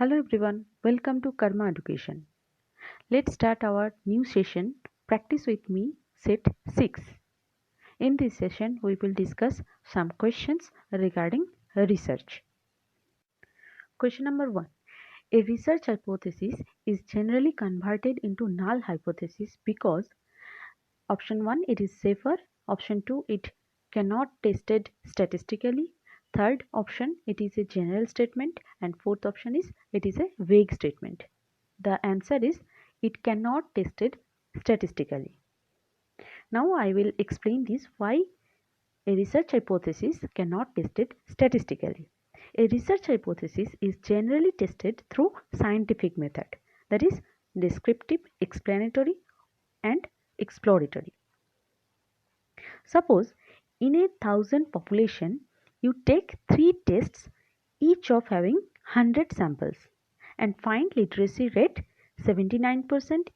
Hello everyone, welcome to Karma Education. Let's start our new session, Practice with Me, Set 6. In this session, we will discuss some questions regarding research. Question number 1. A research hypothesis is generally converted into null hypothesis because option 1 it is safer, option 2 it cannot tested statistically, third option it is a general statement, and fourth option is it is a vague statement. The answer is it cannot tested statistically. Now I will explain this why a research hypothesis cannot tested statistically. A research hypothesis is generally tested through scientific method, that is descriptive, explanatory and exploratory. Suppose in a 1,000 population you take 3 tests each of having 100 samples and find literacy rate 79%,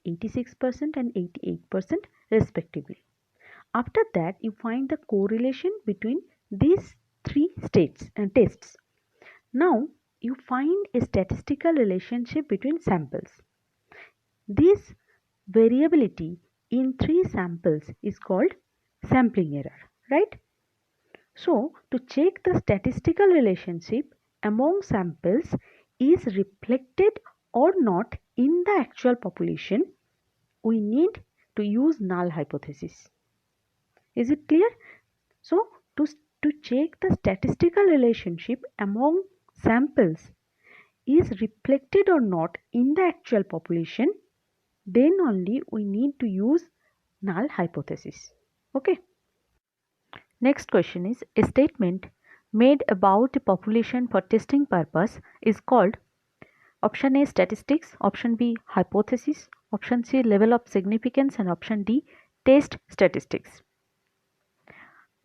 86% and 88% respectively. After that you find the correlation between these 3 tests. Now you find a statistical relationship between samples. This variability in 3 samples is called sampling error, right? So, to check the statistical relationship among samples is reflected or not in the actual population, we need to use null hypothesis. Is it clear? So, to check the statistical relationship among samples is reflected or not in the actual population, then only we need to use null hypothesis. Okay. Next question is a statement made about a population for testing purpose is called option A statistics, option B hypothesis, option C level of significance and option D test statistics.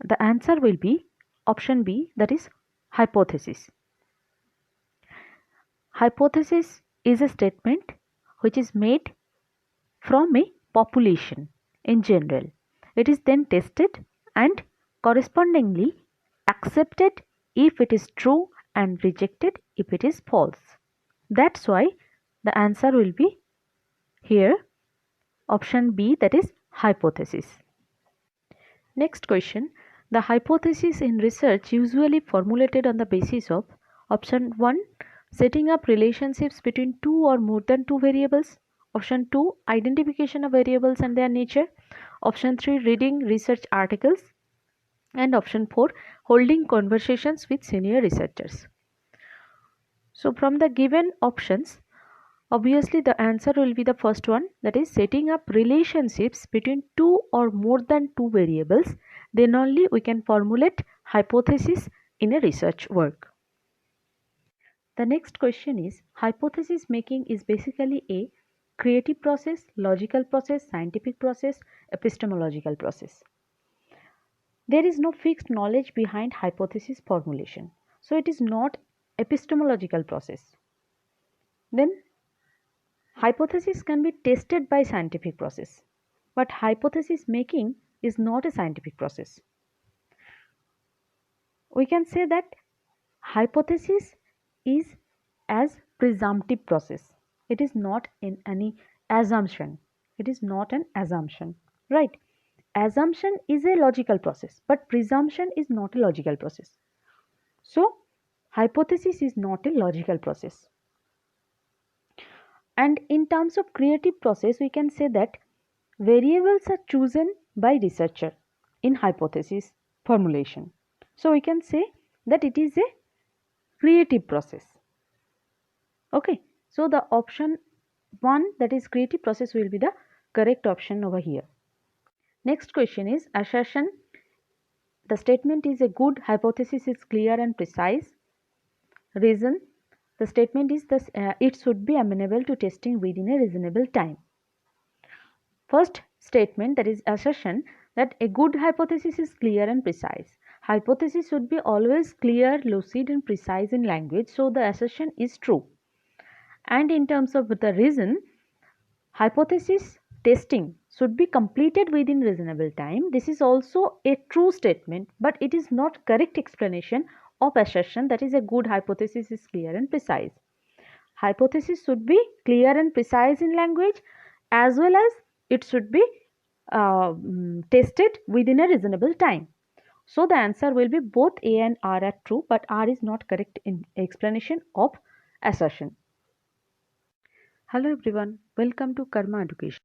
The answer will be option B, that is hypothesis. Hypothesis is a statement which is made from a population in general. It is then tested and correspondingly accepted if it is true and rejected if it is false. That's why the answer will be here option B, that is hypothesis. Next question. The hypothesis in research usually formulated on the basis of option 1 setting up relationships between 2 or more than 2 variables, option 2 identification of variables and their nature, option 3 reading research articles, and option 4 holding conversations with senior researchers. So from the given options, obviously the answer will be the first one, that is setting up relationships between 2 or more than 2 variables, then only we can formulate hypothesis in a research work. The next question is hypothesis making is basically a creative process, logical process, scientific process, epistemological process. There is no fixed knowledge behind hypothesis formulation, so it is not epistemological process. Then hypothesis can be tested by scientific process, but hypothesis making is not a scientific process. We can say that hypothesis is as presumptive process. It is not in any assumption. It is not an assumption, right? Assumption is a logical process, but presumption is not a logical process. So, hypothesis is not a logical process. And in terms of creative process, we can say that variables are chosen by researcher in hypothesis formulation. So, we can say that it is a creative process. Okay, so the option 1, that is creative process, will be the correct option over here. Next question is assertion. The statement is a good hypothesis is clear and precise. Reason. The statement is this, it should be amenable to testing within a reasonable time. First statement, that is assertion, that a good hypothesis is clear and precise. Hypothesis should be always clear, lucid and precise in language, so the assertion is true. And in terms of the reason, hypothesis testing should be completed within reasonable time. This is also a true statement, but it is not correct explanation of assertion that is a good hypothesis is clear and precise. Hypothesis should be clear and precise in language, as well as it should be tested within a reasonable time. So the answer will be both A and R are true, but R is not correct in explanation of assertion. Hello everyone, welcome to Karma Education.